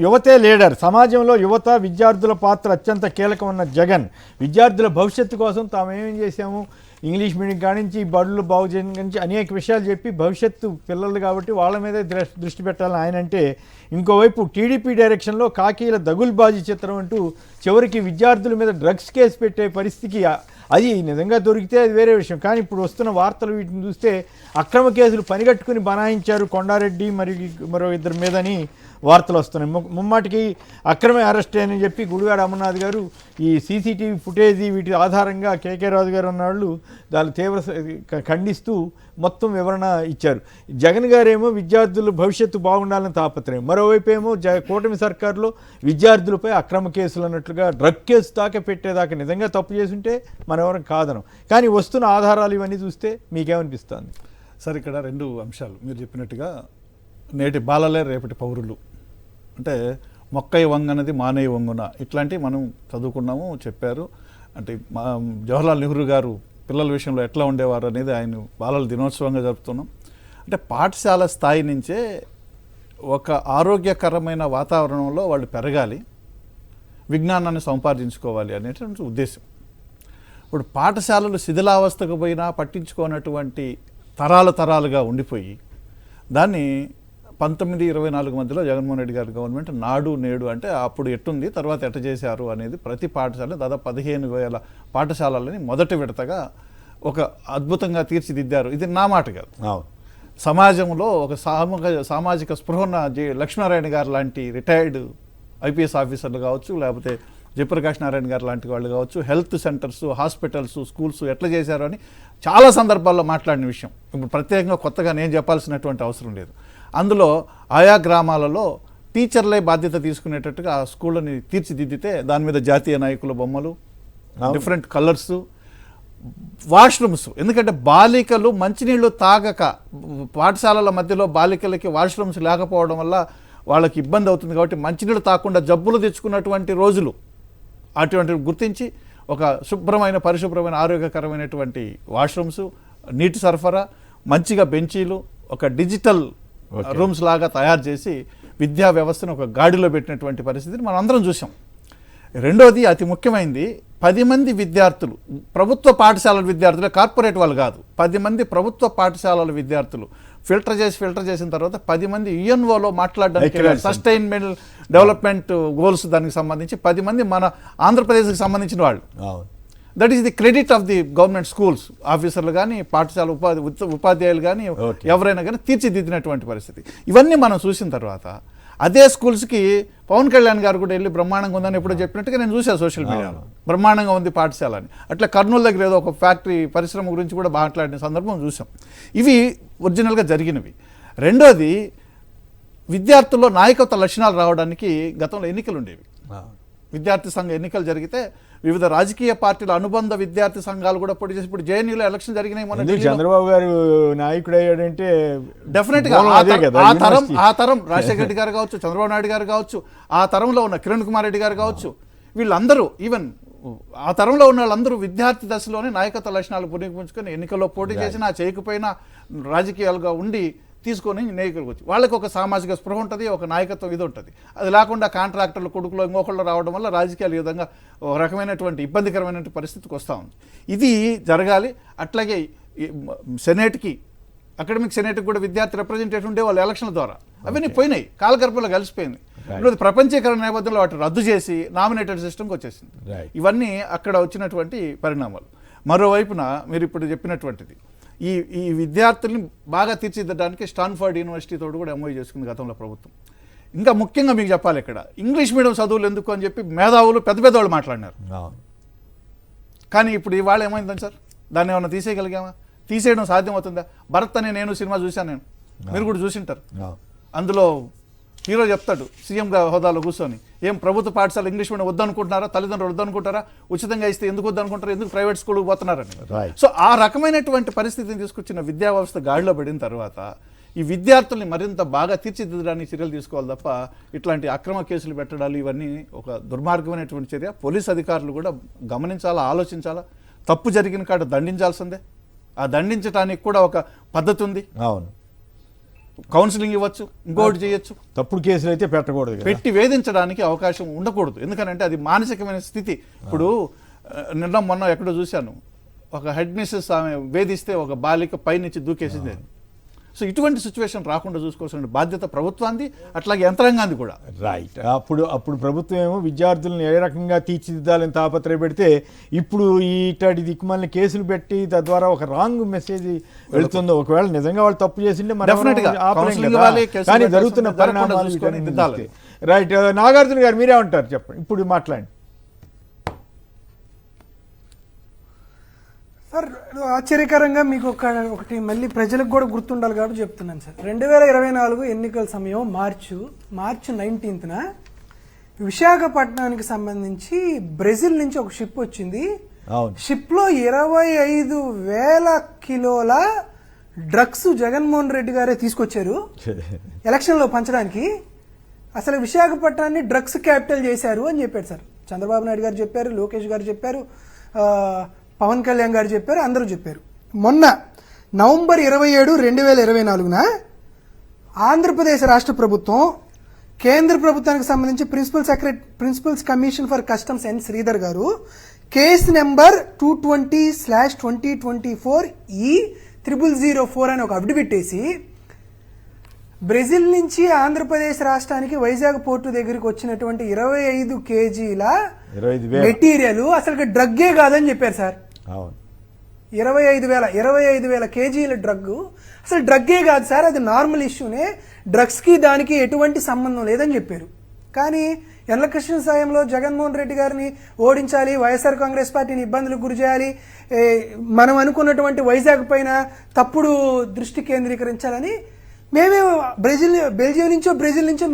యువతే leader. సమాజంలో యువత విద్యార్థుల పాత్ర అత్యంత కీలకమన్న జగన్ విద్యార్థుల భవిష్యత్తు కోసం తాము ఏమేం చేశాము, ఇంగ్లీష్ మీడియం కానించి బడులు బాగు చేయడం నుంచి అనేక విషయాలు చెప్పి భవిష్యత్తు పిల్లలు కాబట్టి వాళ్ళ మీదే దృష్టి పెట్టాలని ఆయన అంటే, ఇంకోవైపు టీడీపీ డైరెక్షన్లో కాకీల దగుల్బాజీ చిత్రం అంటూ చివరికి విద్యార్థుల మీద డ్రగ్స్ కేసు పెట్టే పరిస్థితికి, అది నిజంగా దొరికితే అది వేరే విషయం. కానీ ఇప్పుడు వస్తున్న వార్తలు వీటిని చూస్తే అక్రమ కేసులు పనిగట్టుకుని బనాయించారు కొండారెడ్డి మరో ఇద్దరి మీదని వార్తలు వస్తున్నాయి. ముమ్మాటికి అక్రమ అరెస్ట్ అని చెప్పి గుడివాడ అమర్నాథ్ గారు ఈ సీసీటీవీ ఫుటేజీ వీటి ఆధారంగా కేకే రాజు గారు అన్నవాళ్ళు దాన్ని తీవ్ర ఖండిస్తూ మొత్తం వివరణ ఇచ్చారు. జగన్ గారేమో విద్యార్థుల భవిష్యత్తు బాగుండాలని తాపత్రయం, మరోవైపు ఏమో కూటమి సర్కారులో విద్యార్థులపై అక్రమ కేసులు అన్నట్లుగా డ్రగ్ కేసు దాకా పెట్టేదాకా నిజంగా తప్పు చేసుంటే మనం ఎవరం కాదనం. కానీ వస్తున్న ఆధారాలు ఇవన్నీ చూస్తే మీకేమనిపిస్తుంది? సార్, ఇక్కడ రెండు అంశాలు మీరు చెప్పినట్టుగా, నేటి బాలలే రేపటి పౌరులు అంటే మొక్కయ్య వంగనది మానయ్య వంగున, ఇట్లాంటివి మనం చదువుకున్నాము, చెప్పారు. అంటే జవహర్లాల్ నెహ్రూ గారు పిల్లల విషయంలో ఎట్లా ఉండేవారు అనేది ఆయన బాలల దినోత్సవంగా జరుపుతున్నాం. అంటే పాఠశాల స్థాయి నుంచే ఒక ఆరోగ్యకరమైన వాతావరణంలో వాళ్ళు పెరగాలి, విజ్ఞానాన్ని సంపాదించుకోవాలి అనేటువంటి ఉద్దేశం. ఇప్పుడు పాఠశాలలు శిథిలావస్థకు పోయినా పట్టించుకోనటువంటి తరాలుగా ఉండిపోయి దాన్ని 1924 మధ్యలో జగన్మోహన్ రెడ్డి గారి గవర్నమెంట్ నాడు నేడు అంటే అప్పుడు ఎట్టుంది, తర్వాత ఎట్ట చేశారు అనేది ప్రతి పాఠశాల దాదాపు 15,000 పాఠశాలలని మొదటి విడతగా ఒక అద్భుతంగా తీర్చిదిద్దారు. ఇది నా మాట కాదు, సమాజంలో ఒక సామాజిక స్పృహ ఉన్న లక్ష్మీనారాయణ గారు లాంటి రిటైర్డ్ ఐపీఎస్ ఆఫీసర్లు కావచ్చు, లేకపోతే జయప్రకాష్ నారాయణ గారు లాంటి వాళ్ళు కావచ్చు, హెల్త్ సెంటర్స్, హాస్పిటల్స్, స్కూల్స్ ఎట్లా చేశారు అని చాలా సందర్భాల్లో మాట్లాడిన విషయం. ఇప్పుడు ప్రత్యేకంగా కొత్తగా నేను చెప్పాల్సినటువంటి అవసరం లేదు. అందులో ఆయా గ్రామాలలో టీచర్లే బాధ్యత తీసుకునేటట్టుగా ఆ స్కూళ్ళని తీర్చిదిద్దితే దాని మీద జాతీయ నాయకుల బొమ్మలు, డిఫరెంట్ కలర్స్, వాష్రూమ్స్. ఎందుకంటే బాలికలు మంచినీళ్ళు తాగక పాఠశాలల మధ్యలో బాలికలకి వాష్రూమ్స్ లేకపోవడం వల్ల వాళ్ళకి ఇబ్బంది అవుతుంది కాబట్టి మంచినీళ్ళు తాగకుండా జబ్బులు తెచ్చుకున్నటువంటి రోజులు అటువంటివి గుర్తించి ఒక శుభ్రమైన పరిశుభ్రమైన ఆరోగ్యకరమైనటువంటి వాష్రూమ్స్, నీటి సరఫరా, మంచిగా బెంచీలు, ఒక డిజిటల్ రూమ్స్ లాగా తయారు చేసి విద్యా వ్యవస్థను ఒక గాడిలో పెట్టినటువంటి పరిస్థితిని మనం అందరం చూసాం. రెండోది అతి ముఖ్యమైనది, 10 మంది విద్యార్థులు, ప్రభుత్వ పాఠశాలల విద్యార్థులు, కార్పొరేట్ వాళ్ళు కాదు, 10 మంది ప్రభుత్వ పాఠశాలల విద్యార్థులు ఫిల్టర్ చేసిన తర్వాత 10 మంది యుఎన్ఓలో మాట్లాడడానికి సస్టైన్మెంట్ డెవలప్మెంట్ గోల్స్ దానికి సంబంధించి 10 మంది మన ఆంధ్రప్రదేశ్కి సంబంధించిన వాళ్ళు. That is the credit of the government schools ఆఫీసర్లు కానీ పాఠశాల ఉపాధ్యాయులు కానీ ఎవరైనా కానీ తీర్చిదిద్దినటువంటి పరిస్థితి. ఇవన్నీ మనం చూసిన తర్వాత అదే స్కూల్స్కి పవన్ కళ్యాణ్ గారు కూడా వెళ్ళి బ్రహ్మాండంగా ఉందని ఎప్పుడో చెప్పినట్టుగా నేను చూసాను సోషల్ మీడియాలో, బ్రహ్మాండంగా ఉంది పాఠశాల అని. అట్లా కర్నూలు దగ్గర ఏదో ఒక ఫ్యాక్టరీ పరిశ్రమ గురించి కూడా మాట్లాడిన సందర్భం చూసాం. ఇవి ఒరిజినల్గా జరిగినవి. రెండోది, విద్యార్థుల్లో నాయకత్వ లక్షణాలు రావడానికి గతంలో ఎన్నికలు ఉండేవి. విద్యార్థి సంఘ ఎన్నికలు జరిగితే వివిధ రాజకీయ పార్టీల అనుబంధ విద్యార్థి సంఘాలు కూడా పోటీ చేసి, ఇప్పుడు జేఎన్యూలో ఎలక్షన్ జరిగినాయి. మన చంద్రబాబు గారు నాయకుడు అయ్యాడంటే డెఫినెట్ గా ఆ తరం రాజశేఖర రెడ్డి గారు కావచ్చు, చంద్రబాబు నాయుడు గారు కావచ్చు, ఆ తరంలో ఉన్న కిరణ్ కుమార్ రెడ్డి గారు కావచ్చు, వీళ్ళందరూ ఈవెన్ ఆ తరంలో ఉన్న వాళ్ళందరూ విద్యార్థి దశలోనే నాయకత్వ లక్షణాలు పుణికిపుంచుకొని ఎన్నికల్లో పోటీ చేసినా చేయకపోయినా రాజకీయాలుగా ఉండి తీసుకొని నాయకులకు వచ్చి వాళ్ళకి ఒక సామాజిక స్పృహ ఉంటుంది, ఒక నాయకత్వం ఇది ఉంటుంది. అది లేకుండా కాంట్రాక్టర్లు కొడుకులో ఇంకొకళ్ళు రావడం వల్ల రాజకీయాలు ఈ విధంగా ఒక రకమైనటువంటి ఇబ్బందికరమైనటువంటి పరిస్థితికి వస్తూ ఉంది. ఇది జరగాలి. అట్లాగే సెనేట్కి, అకాడమిక్ సెనేట్కి కూడా విద్యార్థి రిప్రజెంటేటివ్ ఉండే వాళ్ళు ఎలక్షన్ల ద్వారా అవన్నీ పోయినాయి, కాలగర్భంలో కలిసిపోయింది. ఇప్పుడు ప్రపంచీకరణ నేపథ్యంలో వాటిని రద్దు చేసి నామినేటెడ్ సిస్టమ్కి వచ్చేసింది. ఇవన్నీ అక్కడ వచ్చినటువంటి పరిణామాలు. మరోవైపున మీరు ఇప్పుడు చెప్పినటువంటిది, ఈ విద్యార్థుల్ని బాగా తీర్చిదిద్దడానికి స్టాన్ఫర్డ్ యూనివర్సిటీతో కూడా ఎంఓయూ చేసుకుంది గతంలో ప్రభుత్వం. ఇంకా ముఖ్యంగా మీకు చెప్పాలి, ఇక్కడ ఇంగ్లీష్ మీడియం చదువులు ఎందుకు అని చెప్పి మేధావులు పెద్దవాళ్ళు మాట్లాడినారు. కానీ ఇప్పుడు ఇవాళ ఏమైందని సార్, దాన్ని ఏమన్నా తీసేయగలిగామా? తీసేయడం సాధ్యమవుతుందా? భరత్ అనే నేను సినిమా చూశాను, మీరు కూడా చూసింటారు. అందులో హీరో చెప్తాడు సీఎంగా హోదాలో కూర్చొని, ఏం ప్రభుత్వ పాఠశాల ఇంగ్లీష్ మీడియం వద్దనుకుంటున్నారా, తల్లిదండ్రులు వద్దనుకుంటారా, ఉచితంగా ఇస్తే ఎందుకు వద్దనుకుంటారు, ఎందుకు ప్రైవేట్ స్కూల్కి పోతున్నారని. సో ఆ రకమైనటువంటి పరిస్థితిని తీసుకొచ్చిన విద్యా వ్యవస్థ గాడిలో పడిన తర్వాత ఈ విద్యార్థుల్ని మరింత బాగా తీర్చిదిద్దడానికి చర్యలు తీసుకోవాలి తప్ప ఇట్లాంటి అక్రమ కేసులు పెట్టడాలు ఇవన్నీ ఒక దుర్మార్గమైనటువంటి చర్య. పోలీస్ అధికారులు కూడా గమనించాలా, ఆలోచించాలా. తప్పు జరిగిన కాడ దండించాల్సిందే. ఆ దండించడానికి కూడా ఒక పద్ధతి ఉంది. అవును. కౌన్సిలింగ్ ఇవ్వచ్చు, ఇంకోటి చేయొచ్చు. తప్పుడు కేసులు అయితే పెట్టకూడదు కదా. పెట్టి వేధించడానికి అవకాశం ఉండకూడదు. ఎందుకనంటే అది మానసికమైన స్థితి. ఇప్పుడు నిన్న మొన్న ఎక్కడో చూశాను, ఒక హెడ్ మిస్సెస్ ఆమె వేధిస్తే ఒక బాలిక పైనుంచి దూకేసింది. సో ఇటువంటి సిచ్యువేషన్ రాకుండా చూసుకోవాల్సిన బాధ్యత ప్రభుత్వాన్ని, అట్లాగే యంత్రాంగాన్ని కూడా. రైట్. అప్పుడు ప్రభుత్వం ఏమో విద్యార్థులను ఏ రకంగా తీర్చిదిద్దాలని తాపత్రయపెడితే ఇప్పుడు ఇట్లాంటి దిక్కుమాలిన కేసులు పెట్టి తద్వారా ఒక రాంగ్ మెసేజ్ వెళ్తుందో. ఒకవేళ నిజంగా వాళ్ళు తప్పు చేసింటే మనం ఆపలేం కదా. కానీ జరుగుతున్న పరిణామాలు. రైట్. నాగార్జున గారు మీరేమంటారు చెప్పండి, ఇప్పుడు మాట్లాడండి. సార్ ఆశ్చర్యకరంగా మీకు ఒకటి మళ్ళీ ప్రజలకు కూడా గుర్తుండాలి కాబట్టి చెప్తున్నాను సార్. 2024 ఎన్నికల సమయం మార్చి 19న విశాఖపట్నానికి సంబంధించి బ్రెజిల్ నుంచి ఒక షిప్ వచ్చింది. షిప్ లో 25,000 కిలోల డ్రగ్స్ జగన్మోహన్ రెడ్డి గారే తీసుకొచ్చారు ఎలక్షన్ లో పంచడానికి. అసలు విశాఖపట్నాన్ని డ్రగ్స్ క్యాపిటల్ చేశారు అని చెప్పారు సార్. చంద్రబాబు నాయుడు గారు చెప్పారు, లోకేష్ గారు చెప్పారు, పవన్ కళ్యాణ్ గారు చెప్పారు, అందరూ చెప్పారు. మొన్న నవంబర్ 27, 2024న ఆంధ్రప్రదేశ్ రాష్ట్ర ప్రభుత్వం కేంద్ర ప్రభుత్వానికి సంబంధించి ప్రిన్సిపల్స్ కమిషన్ ఫర్ కస్టమ్స్ ఎన్ శ్రీధర్ గారు కేసు నెంబర్ 220/2024 E0004 అని ఒక అఫిడవిట్ వేసి బ్రెజిల్ నుంచి ఆంధ్రప్రదేశ్ రాష్ట్రానికి వైజాగ్ పోర్టు దగ్గరికి వచ్చినటువంటి 25 కేజీల మెటీరియల్ అసలు డ్రగ్గే కాదని చెప్పారు సార్. 25,000 కేజీల డ్రగ్ అసలు డ్రగ్గే కాదు సార్, అది నార్మల్ ఇష్యూనే, డ్రగ్స్ కి దానికి ఎటువంటి సంబంధం లేదని చెప్పారు. కానీ ఎల్లకృష్ణ సాయంలో జగన్మోహన్ రెడ్డి గారిని ఓడించాలి, వైఎస్ఆర్ కాంగ్రెస్ పార్టీని ఇబ్బందులకు గురి చేయాలి, మనం అనుకున్నటువంటి వైజాగ్ పైన తప్పుడు దృష్టి కేంద్రీకరించాలని మేమే బెల్జియం నుంచో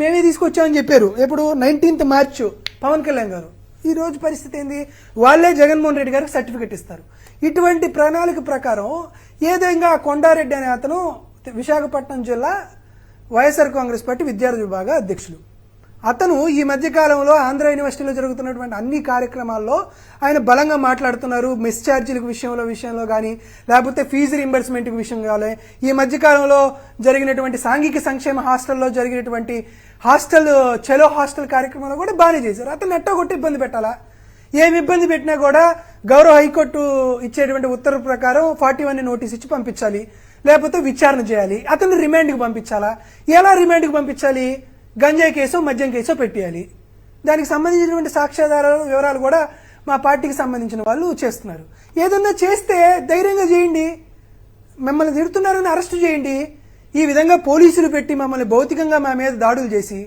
మేమే తీసుకొచ్చామని చెప్పారు. ఎప్పుడు 19th మార్చ్ పవన్ కళ్యాణ్ గారు. ఈ రోజు పరిస్థితి ఏంది, వాళ్ళే జగన్మోహన్ రెడ్డి గారికి సర్టిఫికెట్ ఇస్తారు. ఇటువంటి ప్రణాళిక ప్రకారం ఏదైనా కొండారెడ్డి అనే అతను విశాఖపట్నం జిల్లా వైఎస్ఆర్ కాంగ్రెస్ పార్టీ విద్యార్థి విభాగ అధ్యక్షులు. అతను ఈ మధ్య కాలంలో ఆంధ్ర యూనివర్సిటీలో జరుగుతున్నటువంటి అన్ని కార్యక్రమాల్లో ఆయన బలంగా మాట్లాడుతున్నారు. మెస్ ఛార్జీల విషయంలో కానీ, లేకపోతే ఫీజు రీంబర్స్మెంట్ విషయం కానీ, ఈ మధ్య కాలంలో జరిగినటువంటి సాంఘిక సంక్షేమ హాస్టల్లో జరిగినటువంటి చలో హాస్టల్ కార్యక్రమంలో కూడా బాగానే చేశారు. అతను ఎట్టగొట్టి ఇబ్బంది పెట్టాలా? ఏమి ఇబ్బంది పెట్టినా కూడా గౌరవ హైకోర్టు ఇచ్చేటువంటి ఉత్తర్వు ప్రకారం 41 నోటీస్ ఇచ్చి పంపించాలి, లేకపోతే విచారణ చేయాలి, అతన్ని రిమాండ్కి పంపించాలా? ఎలా రిమాండ్కి పంపించాలి? గంజాయి కేసో మద్యం కేసో పెట్టేయాలి. దానికి సంబంధించినటువంటి సాక్ష్యాధారాలు వివరాలు కూడా మా పార్టీకి సంబంధించిన వాళ్ళు చేస్తున్నారు. ఏదన్నా చేస్తే ధైర్యంగా చేయండి, మిమ్మల్ని తిడుతున్నారని అరెస్టు చేయండి. ఈ విధంగా పోలీసులు పెట్టి మమ్మల్ని భౌతికంగా మా మీద దాడులు చేసి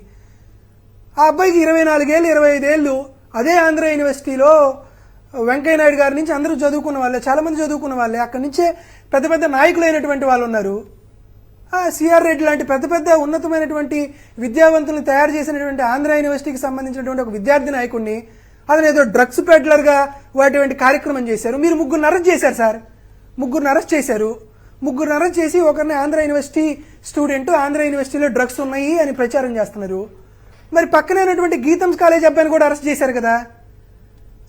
ఆ అబ్బాయికి 24 ఏళ్ళు 25 ఏళ్ళు అదే ఆంధ్ర యూనివర్సిటీలో వెంకయ్య నాయుడు గారి నుంచి అందరూ చదువుకున్న వాళ్ళే, చాలా మంది చదువుకున్న వాళ్ళే, అక్కడి నుంచే పెద్ద పెద్ద నాయకులైనటువంటి వాళ్ళు ఉన్నారు. సిఆర్ రెడ్డి లాంటి పెద్ద పెద్ద ఉన్నతమైనటువంటి విద్యావంతులను తయారు చేసినటువంటి ఆంధ్ర యూనివర్సిటీకి సంబంధించినటువంటి ఒక విద్యార్థి నాయకుడిని అతను ఏదో డ్రగ్స్ పెడ్లర్గా వాటి కార్యక్రమం చేశారు. మీరు 3 అరెస్ట్ చేశారు సార్. 3 అరెస్ట్ చేశారు. 3 అరెస్ట్ చేసి ఒకరిని ఆంధ్ర యూనివర్సిటీ స్టూడెంట్ ఆంధ్ర యూనివర్సిటీలో డ్రగ్స్ ఉన్నాయి అని ప్రచారం చేస్తున్నారు. మరి పక్కనే ఉన్నటువంటి గీతమ్స్ కాలేజ్ అబ్బాయిని కూడా అరెస్ట్ చేశారు కదా.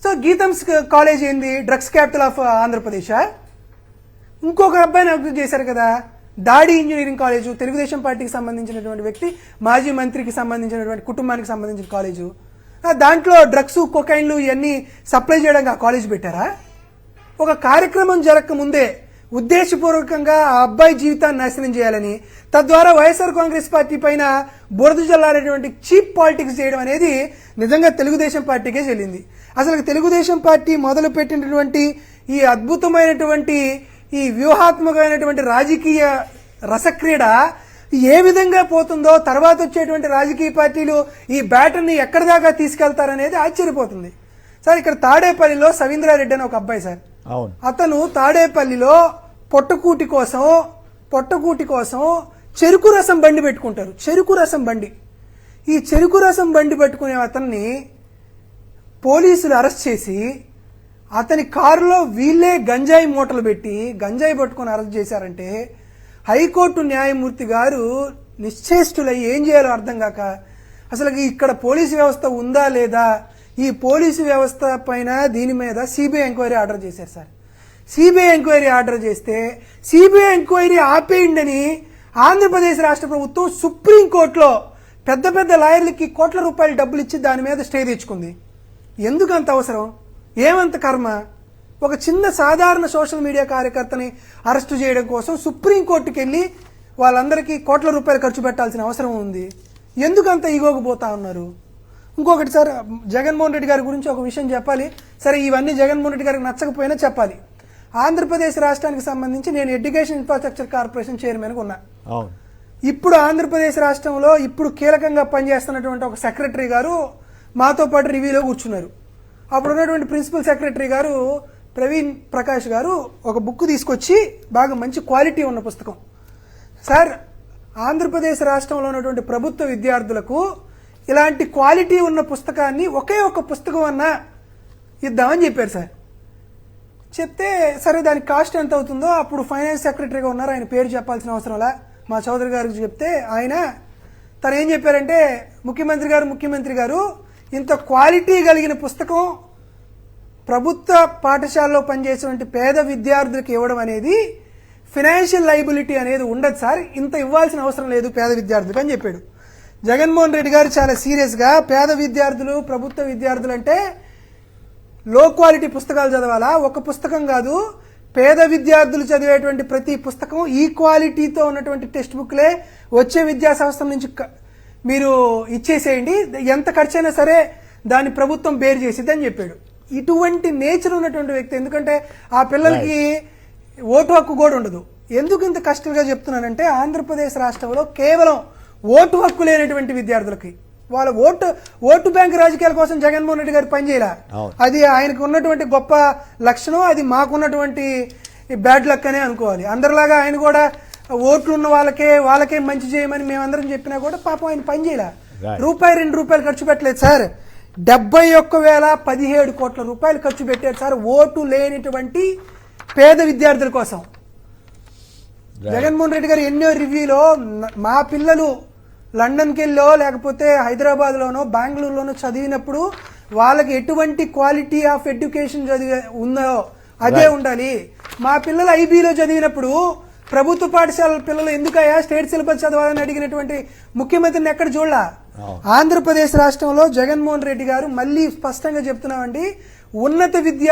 సో గీతమ్స్ కాలేజ్ ఏంది, డ్రగ్స్ క్యాపిటల్ ఆఫ్ ఆంధ్రప్రదేశా? ఇంకొక అబ్బాయిని అరెస్ట్ చేశారు కదా, డాడీ ఇంజనీరింగ్ కాలేజు, తెలుగుదేశం పార్టీకి సంబంధించినటువంటి వ్యక్తి, మాజీ మంత్రికి సంబంధించినటువంటి కుటుంబానికి సంబంధించిన కాలేజు. దాంట్లో డ్రగ్స్ కొకైన్లు ఇవన్నీ సప్లై చేయడానికి ఆ కాలేజ్ పెట్టారా? ఒక కార్యక్రమం జరగక ముందే ఉద్దేశపూర్వకంగా ఆ అబ్బాయి జీవితాన్ని నాశనం చేయాలని, తద్వారా వైఎస్ఆర్ కాంగ్రెస్ పార్టీ పైన బురద జల్లాడేటువంటి చీప్ పాలిటిక్స్ చేయడం అనేది నిజంగా తెలుగుదేశం పార్టీకే చెల్లింది. అసలు తెలుగుదేశం పార్టీ మొదలు పెట్టినటువంటి ఈ అద్భుతమైనటువంటి ఈ వ్యూహాత్మకమైనటువంటి రాజకీయ రసక్రీడ ఏ విధంగా పోతుందో, తర్వాత వచ్చేటువంటి రాజకీయ పార్టీలు ఈ బ్యాటర్ని ఎక్కడి దాకా తీసుకెళ్తారనేది ఆశ్చర్యపోతుంది. సార్ ఇక్కడ తాడేపల్లిలో సవీంద్రారెడ్డి అని ఒక అబ్బాయి సార్, అతను తాడేపల్లిలో పొట్టకూటి కోసం చెరుకు రసం బండి పెట్టుకుంటారు. చెరుకు రసం బండి, ఈ చెరుకు రసం బండి పెట్టుకునే అతన్ని పోలీసులు అరెస్ట్ చేసి అతని కారులో వీళ్ళే గంజాయి మూటలు పెట్టి గంజాయి పట్టుకుని అరెస్ట్ చేశారంటే హైకోర్టు న్యాయమూర్తి గారు నిశ్చేష్టులై ఏం చేయాలో అర్థం కాక అసలు ఇక్కడ పోలీసు వ్యవస్థ ఉందా లేదా, ఈ పోలీసు వ్యవస్థ పైన దీని మీద సిబిఐ ఎంక్వైరీ ఆర్డర్ చేశారు సార్. సిబిఐ ఎంక్వైరీ ఆర్డర్ చేస్తే సిబిఐ ఎంక్వైరీ ఆపేయండి అని ఆంధ్రప్రదేశ్ రాష్ట్ర ప్రభుత్వం సుప్రీంకోర్టులో పెద్ద పెద్ద లాయర్లకి కోట్ల రూపాయలు డబ్బులు ఇచ్చి దాని మీద స్టే తెచ్చుకుంది. ఎందుకు అంత అవసరం? ఏమంత కర్మ? ఒక చిన్న సాధారణ సోషల్ మీడియా కార్యకర్తని అరెస్టు చేయడం కోసం సుప్రీంకోర్టుకి వెళ్ళి వాళ్ళందరికీ కోట్ల రూపాయలు ఖర్చు పెట్టాల్సిన అవసరం ఉంది. ఎందుకు అంత ఈగోకు పోతా ఉన్నారు? ఇంకొకటి సార్, జగన్మోహన్ రెడ్డి గారి గురించి ఒక విషయం చెప్పాలి. సరే, ఇవన్నీ జగన్మోహన్ రెడ్డి గారికి నచ్చకపోయినా చెప్పాలి. ఆంధ్రప్రదేశ్ రాష్ట్రానికి సంబంధించి నేను ఎడ్యుకేషన్ ఇన్ఫ్రాస్ట్రక్చర్ కార్పొరేషన్ చైర్మన్గా ఉన్నా. ఇప్పుడు ఆంధ్రప్రదేశ్ రాష్ట్రంలో ఇప్పుడు కీలకంగా పనిచేస్తున్నటువంటి ఒక సెక్రటరీ గారు మాతో పాటు రివ్యూలో కూర్చున్నారు. అప్పుడు ఉన్నటువంటి ప్రిన్సిపల్ సెక్రటరీ గారు ప్రవీణ్ ప్రకాష్ గారు ఒక బుక్ తీసుకొచ్చి, బాగా మంచి క్వాలిటీ ఉన్న పుస్తకం, సార్ ఆంధ్రప్రదేశ్ రాష్ట్రంలో ఉన్నటువంటి ప్రభుత్వ విద్యార్థులకు ఇలాంటి క్వాలిటీ ఉన్న పుస్తకాన్ని ఒకే ఒక పుస్తకం అన్నా ఇద్దామని చెప్పారు సార్. చెప్తే సరే దానికి కాస్ట్ ఎంత అవుతుందో, అప్పుడు ఫైనాన్స్ సెక్రటరీగా ఉన్నారు, ఆయన పేరు చెప్పాల్సిన అవసరంలా, మా చౌదరి గారికి చెప్తే ఆయన తను ఏం చెప్పారంటే, ముఖ్యమంత్రి గారు ఇంత క్వాలిటీ కలిగిన పుస్తకం ప్రభుత్వ పాఠశాలలో పనిచేసేటువంటి పేద విద్యార్థులకు ఇవ్వడం అనేది ఫైనాన్షియల్ లైబిలిటీ అనేది ఉండదు సార్, ఇంత ఇవ్వాల్సిన అవసరం లేదు పేద విద్యార్థులకు అని చెప్పాడు. జగన్మోహన్ రెడ్డి గారు చాలా సీరియస్గా పేద విద్యార్థులు, ప్రభుత్వ విద్యార్థులు అంటే లో క్వాలిటీ పుస్తకాలు చదవాలా? ఒక పుస్తకం కాదు, పేద విద్యార్థులు చదివేటువంటి ప్రతి పుస్తకం ఈ క్వాలిటీతో ఉన్నటువంటి టెక్స్ట్ బుక్లే వచ్చే విద్యా సంస్థల నుంచి మీరు ఇచ్చేసేయండి, ఎంత ఖర్చైనా సరే దాన్ని ప్రభుత్వం బేర్ చేసిద్దని చెప్పాడు. ఇటువంటి నేచర్ ఉన్నటువంటి వ్యక్తి, ఎందుకంటే ఆ పిల్లలకి ఓటు హక్కు కూడా ఉండదు. ఎందుకు ఇంత కష్టంగా చెప్తున్నానంటే, ఆంధ్రప్రదేశ్ రాష్ట్రంలో కేవలం ఓటు హక్కు లేనటువంటి విద్యార్థులకి వాళ్ళ ఓటు బ్యాంక్ రాజకీయాల కోసం జగన్మోహన్ రెడ్డి గారు పనిచేయాల. అది ఆయనకు ఉన్నటువంటి గొప్ప లక్షణం, అది మాకున్నటువంటి బ్యాడ్ లక్ అనే అనుకోవాలి. అందరిలాగా ఆయన కూడా ఓట్లు ఉన్న వాళ్ళకే మంచి చేయమని మేమందరం చెప్పినా కూడా పాపం ఆయన పనిచేయాల. రూపాయి 2 రూపాయలు ఖర్చు పెట్టలేదు సార్, 71,017 కోట్ల రూపాయలు ఖర్చు పెట్టారు సార్ ఓటు లేనిటువంటి పేద విద్యార్థుల కోసం. జగన్మోహన్ రెడ్డి గారు ఎన్నో రివ్యూలో మా పిల్లలు లండన్కి వెళ్ళో లేకపోతే హైదరాబాద్లోనో బెంగళూరులోనో చదివినప్పుడు వాళ్ళకి ఎటువంటి క్వాలిటీ ఆఫ్ ఎడ్యుకేషన్ ఉందో అదే ఉండాలి. మా పిల్లలు ఐబీలో చదివినప్పుడు ప్రభుత్వ పాఠశాల పిల్లలు ఎందుకయ్యా స్టేట్ సిలబస్ చదవాలని అడిగినటువంటి ముఖ్యమంత్రిని ఎక్కడ చూడలా. ఆంధ్రప్రదేశ్ రాష్ట్రంలో జగన్మోహన్ రెడ్డి గారు మళ్ళీ స్పష్టంగా చెప్తున్నామండి, ఉన్నత విద్య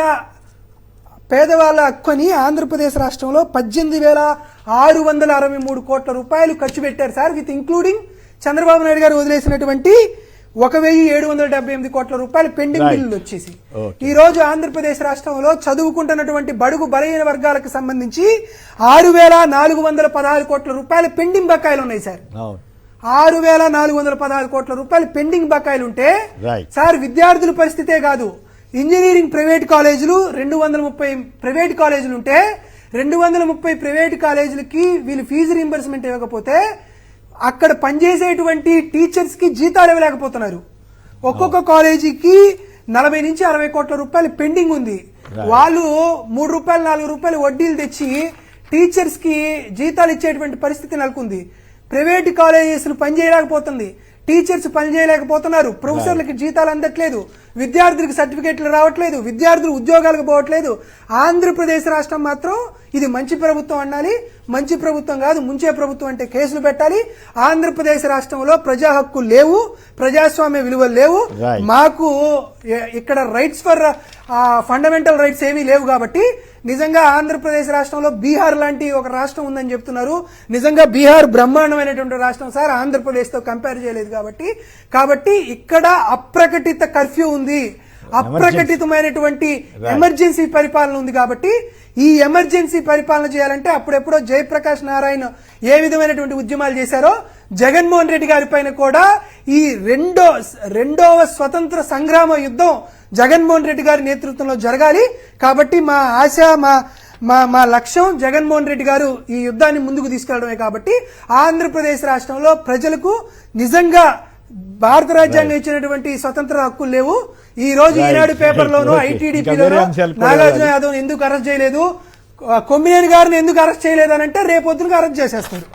పేదవాళ్ళ హక్కుని ఆంధ్రప్రదేశ్ రాష్ట్రంలో 18,663 కోట్ల రూపాయలు ఖర్చు పెట్టారు sir, with including Chandrababu Naidu గారు వదిలేసినటువంటి 1,778 కోట్ల రూపాయలు పెండింగ్ బిల్లులు వచ్చేసి. ఈ రోజు ఆంధ్రప్రదేశ్ రాష్ట్రంలో చదువుకుంటున్నటువంటి బడుగు బలహీన వర్గాలకు సంబంధించి 6,416 కోట్ల రూపాయలు పెండింగ్ బకాయిలు ఉన్నాయి సార్. 6,416 కోట్ల రూపాయలు పెండింగ్ బకాయిలు ఉంటే సార్ విద్యార్థుల పరిస్థితే కాదు, ఇంజనీరింగ్ ప్రైవేట్ కాలేజీలు 230 ప్రైవేట్ కాలేజీలు ఉంటే 230 ప్రైవేట్ కాలేజీలకి వీళ్ళు ఫీజు రీంబర్స్మెంట్ ఇవ్వకపోతే అక్కడ పనిచేసేటువంటి టీచర్స్ కి జీతాలు ఇవ్వలేకపోతున్నారు. ఒక్కొక్క కాలేజీకి 40 నుంచి 60 కోట్ల రూపాయలు పెండింగ్ ఉంది. వాళ్ళు 3 రూపాయలు 4 రూపాయలు వడ్డీలు తెచ్చి టీచర్స్ కి జీతాలు ఇచ్చేటువంటి పరిస్థితి నెలకొంది. ప్రైవేట్ కాలేజెస్ పనిచేయలేకపోతుంది, టీచర్స్ పనిచేయలేకపోతున్నారు, ప్రొఫెసర్లకి జీతాలు అందట్లేదు, విద్యార్థులకు సర్టిఫికేట్లు రావట్లేదు, విద్యార్థులు ఉద్యోగాలకు పోవట్లేదు. ఆంధ్రప్రదేశ్ రాష్ట్రం మాత్రం ఇది మంచి ప్రభుత్వం అనాలి, మంచి ప్రభుత్వం కాదు ముంచే ప్రభుత్వం అంటే కేసులు పెట్టాలి. ఆంధ్రప్రదేశ్ రాష్ట్రంలో ప్రజా హక్కులు లేవు, ప్రజాస్వామ్య విలువలు లేవు, మాకు ఇక్కడ రైట్స్ ఫర్ ఫండమెంటల్ రైట్స్ ఏమీ లేవు. కాబట్టి నిజంగా ఆంధ్రప్రదేశ్ రాష్ట్రంలో బీహార్ లాంటి ఒక రాష్ట్రం ఉందని చెప్తున్నారు. నిజంగా బీహార్ బ్రహ్మాండమైనటువంటి రాష్ట్రం సార్, ఆంధ్రప్రదేశ్ తో కంపేర్ చేయలేదు. కాబట్టి ఇక్కడ అప్రకటిత కర్ఫ్యూ ఉంది, అప్రకటితమైనటువంటి ఎమర్జెన్సీ పరిపాలన ఉంది. కాబట్టి ఈ ఎమర్జెన్సీ పరిపాలన చేయాలంటే అప్పుడెప్పుడో జయప్రకాష్ నారాయణ ఏ విధమైనటువంటి ఉద్యమాలు చేశారో జగన్మోహన్ రెడ్డి గారి పైన కూడా ఈ రెండవ స్వతంత్ర సంగ్రామ యుద్ధం జగన్మోహన్ రెడ్డి గారి నేతృత్వంలో జరగాలి. కాబట్టి మా ఆశ, మా లక్ష్యం జగన్మోహన్ రెడ్డి గారు ఈ యుద్ధాన్ని ముందుకు తీసుకెళ్లడమే. కాబట్టి ఆంధ్రప్రదేశ్ రాష్ట్రంలో ప్రజలకు నిజంగా భారత రాజ్యాంగం ఇచ్చినటువంటి స్వతంత్ర హక్కులు లేవు. ఈ రోజు ఈనాడు పేపర్లోనూ ఐటీడీపీలోనూ నాగార్జున యాదవ్ ఎందుకు అరెస్ట్ చేయలేదు, కొమ్మినేని గారిని ఎందుకు అరెస్ట్ చేయలేదు అని అంటే రేపొద్దునకు అరెస్ట్ చేసేస్తారు.